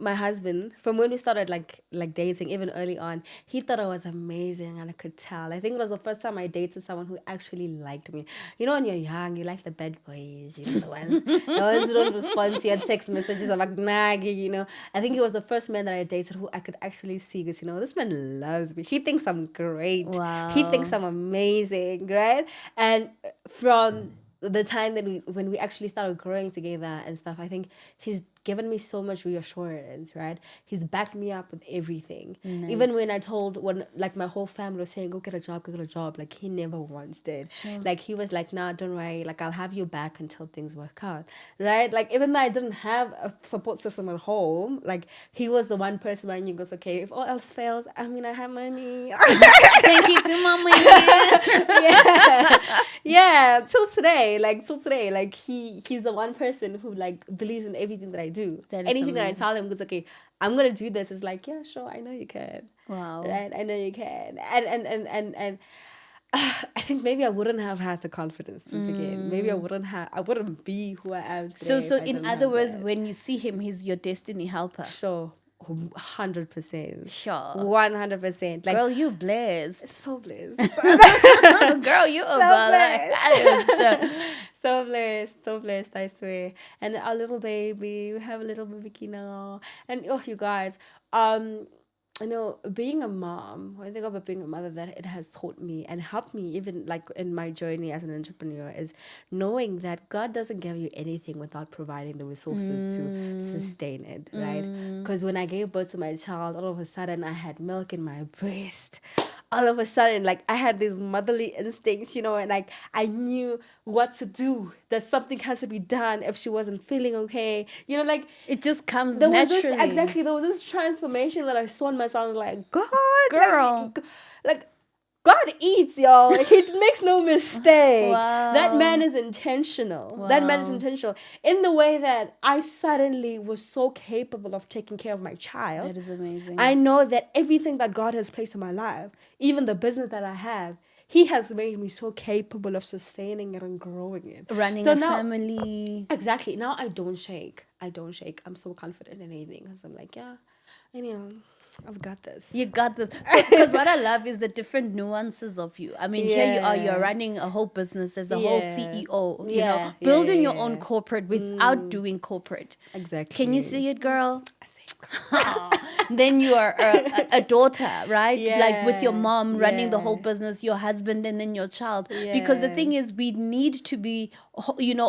my husband, from when we started like dating, even early on, he thought I was amazing, and I could tell. I think it was the first time I dated someone who actually liked me. You know, when you're young, you like the bad boys, you know, the ones who don't respond to your text messages of like nagging, you know. I think he was the first man that I dated who I could actually see, because, you know, this man loves me. He thinks I'm great. Wow. He thinks I'm amazing, right? And from the time that when we actually started growing together and stuff, I think he's given me so much reassurance, right? He's backed me up with everything. Nice. Even when like my whole family was saying, go get a job, like he never once did. Sure. Like he was like, nah, don't worry, like I'll have you back until things work out, right? Like even though I didn't have a support system at home, like he was the one person where I knew, goes, okay, if all else fails, I mean, I have money. Thank you to Mama. Yeah, till today, like he's the one person who like believes in everything that I do. That is Anything that I amazing. tell him goes, okay, I'm gonna do this. It's like, yeah, sure, I know you can. Wow. Right, I know you can. And I think maybe I wouldn't have had the confidence to begin. Maybe I wouldn't be who I am today. So if I in didn't other have words, that. when you see him, he's your destiny helper. Sure, 100%. Sure. 100%. Like, Girl, you blessed. so blessed. Girl, you So blessed. So blessed, I swear. And our little baby, we have a little baby now. And oh, you guys, I know being a mom, one thing about being a mother that it has taught me and helped me even like in my journey as an entrepreneur is knowing that God doesn't give you anything without providing the resources to sustain it, right? Because when I gave birth to my child, all of a sudden I had milk in my breast. All of a sudden, like I had these motherly instincts, you know, and like I knew what to do, that something has to be done if she wasn't feeling okay, you know, like It just comes there was naturally. there was this transformation that I saw in myself. I was like, God, Girl. like God eats, y'all. Like, he makes no mistake. Wow. That man is intentional. That man is Wow. intentional in the way that I suddenly was so capable of taking care of my child. That is amazing. I know that everything that God has placed in my life, even the business that I have, He has made me so capable of sustaining it and growing it. Running So a now- family. Exactly. Now I don't shake. I'm so confident in anything because I'm like, yeah, anyhow, I've got this. You got this. So, because what I love is the different nuances of you. I mean, here you are, you're Yeah. running a whole business as a whole Yeah. CEO, you Yeah, know, yeah, building yeah, your own yeah. corporate without doing corporate. Exactly. Can you see it, girl? I see. Then you are a daughter, right? Like with your Yeah, mom running the whole yeah. business, your husband, and then your child. Because the Yeah. thing is, we need to be, you know,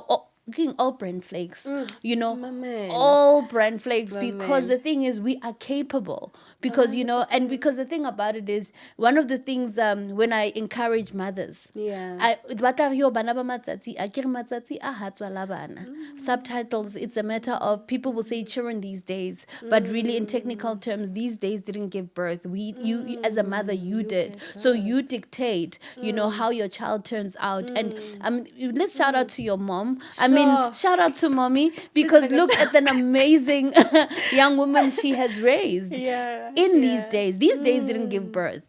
all brand flakes, you know, my man. all brand flakes. My Because man. the thing is, we are capable. Because, you know, and because the thing about it is, one of the things when I encourage mothers, Yeah. Subtitles, it's a matter of people will say children these days, but really in technical terms, these days didn't give birth. You as a mother, you did. So you dictate, you know, how your child turns out. And let's shout out to your mom. I mean, Sure. shout out to mommy, because did a good look at an amazing young woman she has raised. Yeah. In these days didn't give birth.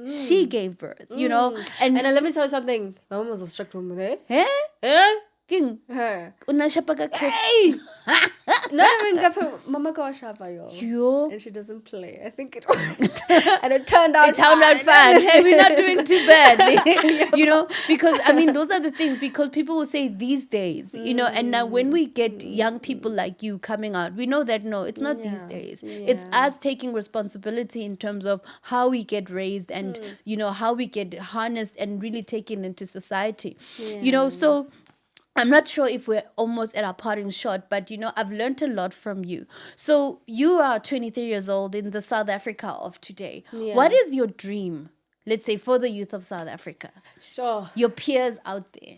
She gave birth, you know. And then let me tell you something. My mom was a strict woman, eh? Eh? Eh? King. Her. Unashapaka kef. Hey! Not even got her. Mama got shapa, yo. Yo. And she doesn't play. I think it worked. And it turned out It turned out fine. Hey, we're not doing too bad. You know, because I mean, those are the things, because people will say these days, you know, and now when we get young people like you coming out, we know that no, it's not these Yeah, days. It's yeah. us taking responsibility in terms of how we get raised and, you know, how we get harnessed and really taken into society. You know, so I'm not sure if we're almost at our parting shot, but, you know, I've learned a lot from you. So you are 23 years old in the South Africa of today. Yeah. What is your dream, let's say, for the youth of South Africa? Sure. Your peers out there.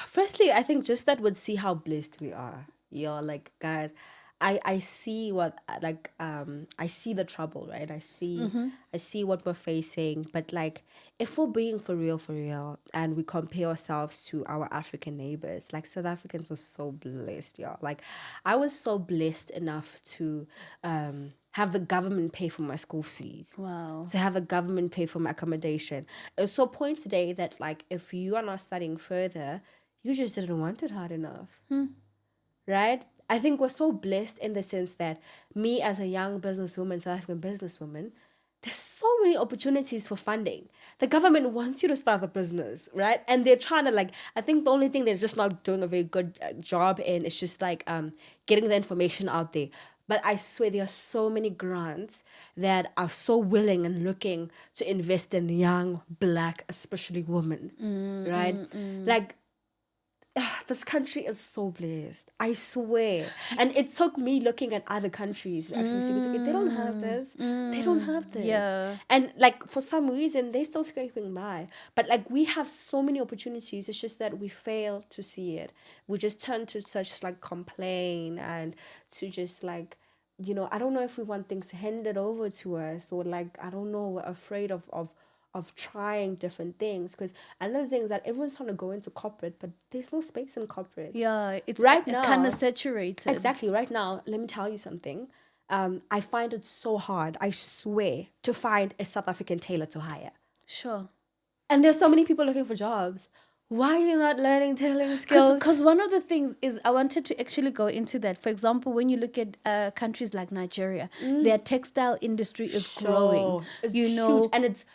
Firstly, I think just that would see how blessed we are. You're like, guys, I see what I see the trouble, right? I see what we're facing, but like if we're being for real, and we compare ourselves to our African neighbors, like South Africans are so blessed, y'all. Like I was so blessed enough to have the government pay for my school fees. Wow. To have the government pay for my accommodation. It's so point today that like if you are not studying further, you just didn't want it hard enough. Right? I think we're so blessed in the sense that me as a young businesswoman, South African businesswoman, there's so many opportunities for funding. The government wants you to start a business, right? And they're trying to like, I think the only thing they're just not doing a very good job in is just like getting the information out there. But I swear there are so many grants that are so willing and looking to invest in young, Black, especially women, right? Like, this country is so blessed. I swear. And it took me looking at other countries to actually see, okay, they don't have this. They don't have this. Yeah. And like for some reason, they're still scraping by. But like we have so many opportunities. It's just that we fail to see it. We just turn to such like complain and to just like, you know, I don't know if we want things handed over to us or like, I don't know, we're afraid of trying different things, because another thing is that everyone's trying to go into corporate, but there's no space in corporate. Yeah, it's Right now, kind of saturated. Exactly. Right now, let me tell you something. I find it so hard, I swear, to find a South African tailor to hire. Sure. And there's so many people looking for jobs. Why are you not learning tailoring skills? Because one of the things is I wanted to actually go into that. For example, when you look at countries like Nigeria, their textile industry is growing. It's you know, huge, and it's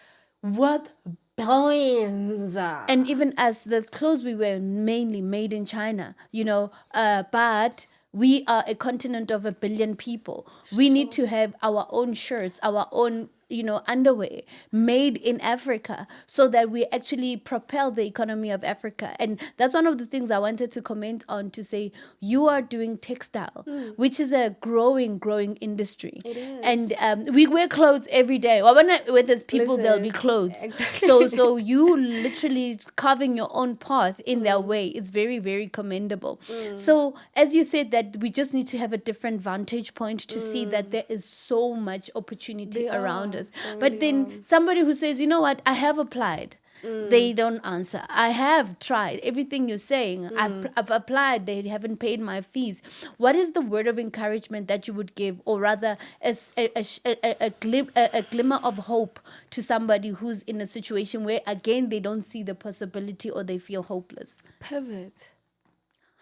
worth billions. and even as the clothes we wear mainly made in China, you know, but we are a continent of 1 billion people. We need to have our own shirts, our own, you know, underwear made in Africa so that we actually propel the economy of Africa. And that's one of the things I wanted to comment on, to say you are doing textile, which is a growing industry. It is. And we wear clothes every day. Well, when there's people, there'll be Listen, clothes. exactly. So you literally carving your own path in their way. It's very, very commendable. So as you said, that we just need to have a different vantage point to see that there is so much opportunity around us. But then somebody who says, you know what, I have applied. They don't answer. I have tried everything you're saying. I've applied. They haven't paid my fees. What is the word of encouragement that you would give, or rather, as a glimmer of hope to somebody who's in a situation where, again, they don't see the possibility or they feel hopeless? Pivot.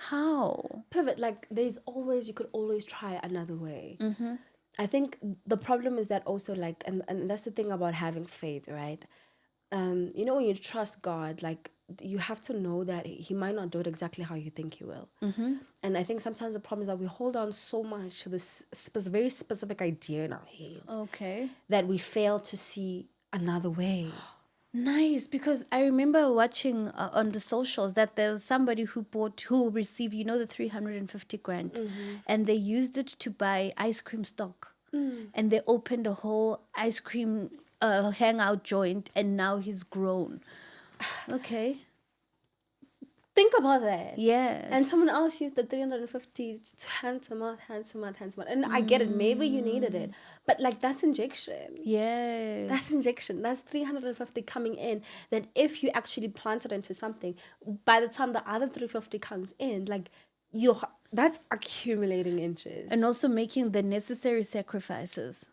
How? Pivot. Like you could always try another way. I think the problem is that also like, and that's the thing about having faith, right? You know, when you trust God, like you have to know that he might not do it exactly how you think he will. And I think sometimes the problem is that we hold on so much to this very specific idea in our heads Okay. that we fail to see another way. Nice, because I remember watching on the socials that there was somebody who received, you know, the 350 grand, and they used it to buy ice cream stock, and they opened a whole ice cream hangout joint, and now he's grown. Okay. Think about that. Yes. And someone else used the 350 to handsome out. And I get it. Maybe you needed it. But like, that's injection. Yes. That's injection. That's 350 coming in. That if you actually plant it into something, by the time the other 350 comes in, like that's accumulating interest. And also making the necessary sacrifices.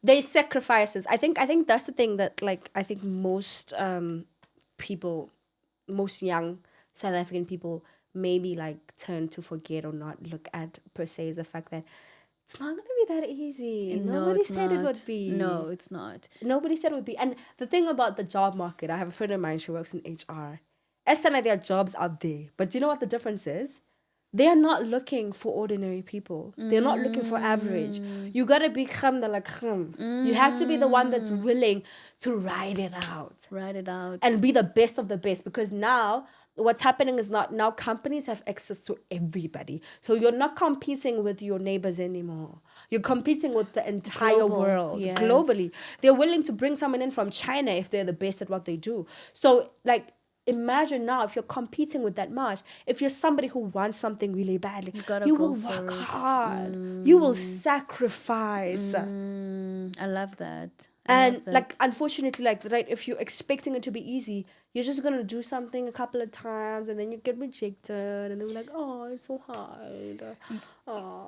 There's sacrifices. I think that's the thing that like I think most people, most young South African people maybe like turn to forget or not look at per se, is the fact that it's not going to be that easy. Nobody said it would be. No, it's not. Nobody said it would be. And the thing about the job market, I have a friend of mine, she works in HR. It's not like there are jobs out there. But do you know what the difference is? They are not looking for ordinary people. They're not looking for average. You got to be kham de la kham. You have to be the one that's willing to ride it out. Write it out. And be the best of the best. Because now what's happening is now companies have access to everybody. So you're not competing with your neighbors anymore. You're competing with the entire Global, world, yes. globally. They're willing to bring someone in from China if they're the best at what they do. So like, imagine now if you're competing with that much, if you're somebody who wants something really badly, gotta you go will for work it. hard. You will sacrifice. I love that. And like, unfortunately, like, right, if you're expecting it to be easy, you're just gonna do something a couple of times and then you get rejected and then we're like, oh, it's so hard.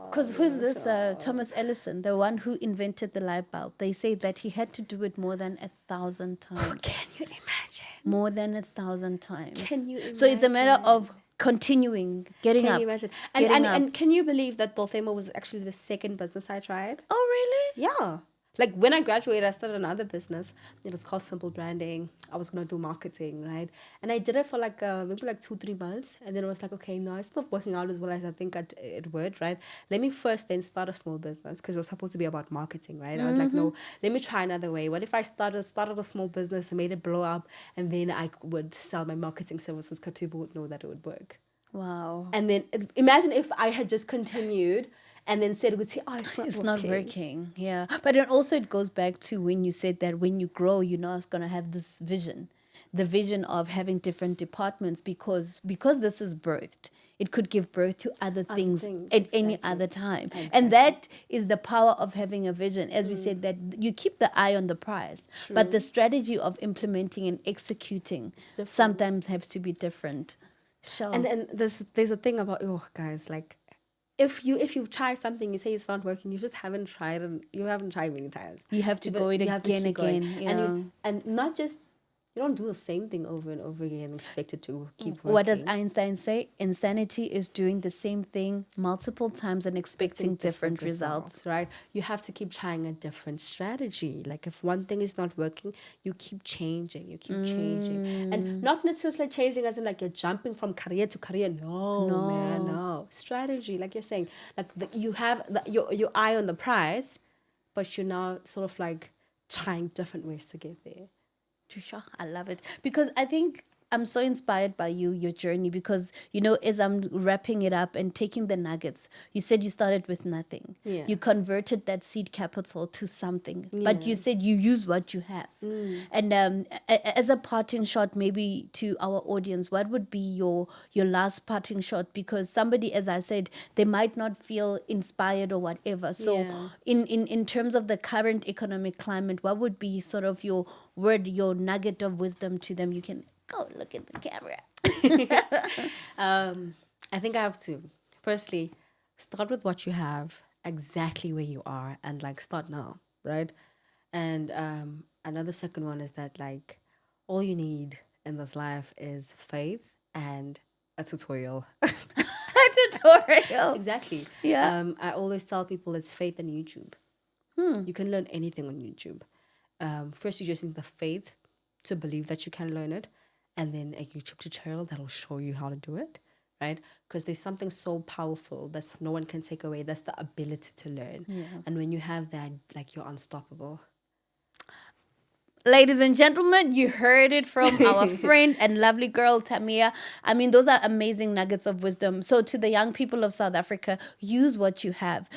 Because who's this? Thomas Edison, the one who invented the light bulb. They say that he had to do it more than 1,000 times. Can you imagine? More than 1,000 times. Can you imagine? So it's a matter of continuing, getting Can up. you imagine? Getting up. And can you believe that Tolthema was actually the second business I tried? Oh, really? Yeah. Like when I graduated, I started another business. It was called Simple Branding. I was gonna do marketing, right? And I did it for like maybe like 2-3 months, and then it was like, okay, no, it's not working out as well as I think it would, right? Let me first then start a small business because it was supposed to be about marketing, right? I was like, no, let me try another way. What if I started a small business and made it blow up, and then I would sell my marketing services because people would know that it would work. Wow. And then imagine if I had just continued and then said, would say, oh, It's not working. Yeah. But then also it goes back to when you said that when you grow, you're not going to have this vision, the vision of having different departments because this is birthed. It could give birth to other things at any other time. Exactly. And that is the power of having a vision. As we said, that you keep the eye on the prize, but the strategy of implementing and executing sometimes has to be different. Sure. And there's a thing about, guys, like, if you've tried something, you say it's not working, you just haven't tried, and you haven't tried many times. You have to go it again. Yeah. And not just, you don't do the same thing over and over again and expect it to keep working. What does Einstein say? Insanity is doing the same thing multiple times and expecting different results. Right? You have to keep trying a different strategy. Like if one thing is not working, you keep changing. And not necessarily changing as in like you're jumping from career to career. No, man, no. Strategy, like you're saying, like you have your eye on the prize, but you're now sort of like trying different ways to get there. I love it because I think I'm so inspired by your journey because, as I'm wrapping it up and taking the nuggets, you said you started with nothing. Yeah. You converted that seed capital to something, but you said you use what you have. And as a parting shot, maybe to our audience, what would be your last parting shot? Because somebody, as I said, they might not feel inspired or whatever. So in terms of the current economic climate, what would be sort of your word, your nugget of wisdom to them? You can go look at the camera. I think I have to. Firstly, start with what you have, exactly where you are, and like start now, right? And another second one is that like all you need in this life is faith and a tutorial. Tutorial. Exactly. Yeah. I always tell people it's faith and YouTube. You can learn anything on YouTube. First, you just need the faith to believe that you can learn it, and then a YouTube tutorial that'll show you how to do it, right? Because there's something so powerful that no one can take away. That's the ability to learn. And when you have that, like, you're unstoppable. Ladies and gentlemen, you heard it from our friend and lovely girl, Tamia. I mean, those are amazing nuggets of wisdom. So to the young people of South Africa, use what you have.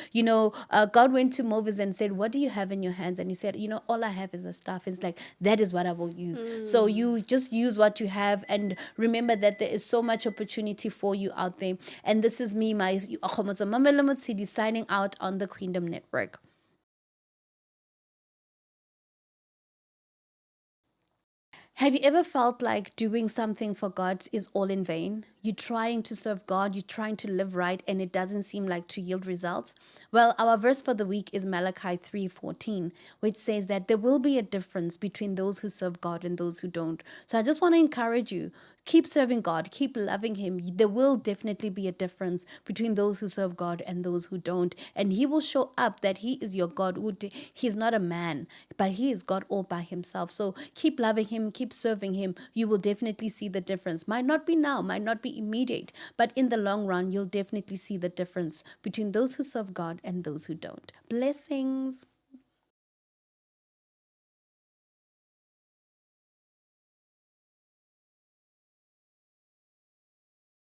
God went to Moses and said, what do you have in your hands? And he said, all I have is the staff. It's like, that is what I will use. So you just use what you have and remember that there is so much opportunity for you out there. And this is me, my signing out on the Queendom Network. Have you ever felt like doing something for God is all in vain? You're trying to serve God, you're trying to live right, and it doesn't seem like to yield results? Well, our verse for the week is Malachi 3:14, which says that there will be a difference between those who serve God and those who don't. So I just want to encourage you, keep serving God, keep loving Him. There will definitely be a difference between those who serve God and those who don't. And He will show up that He is your God. He's not a man, but He is God all by Himself. So keep loving Him, keep serving Him. You will definitely see the difference. Might not be now, might not be immediate, but in the long run, you'll definitely see the difference between those who serve God and those who don't. Blessings.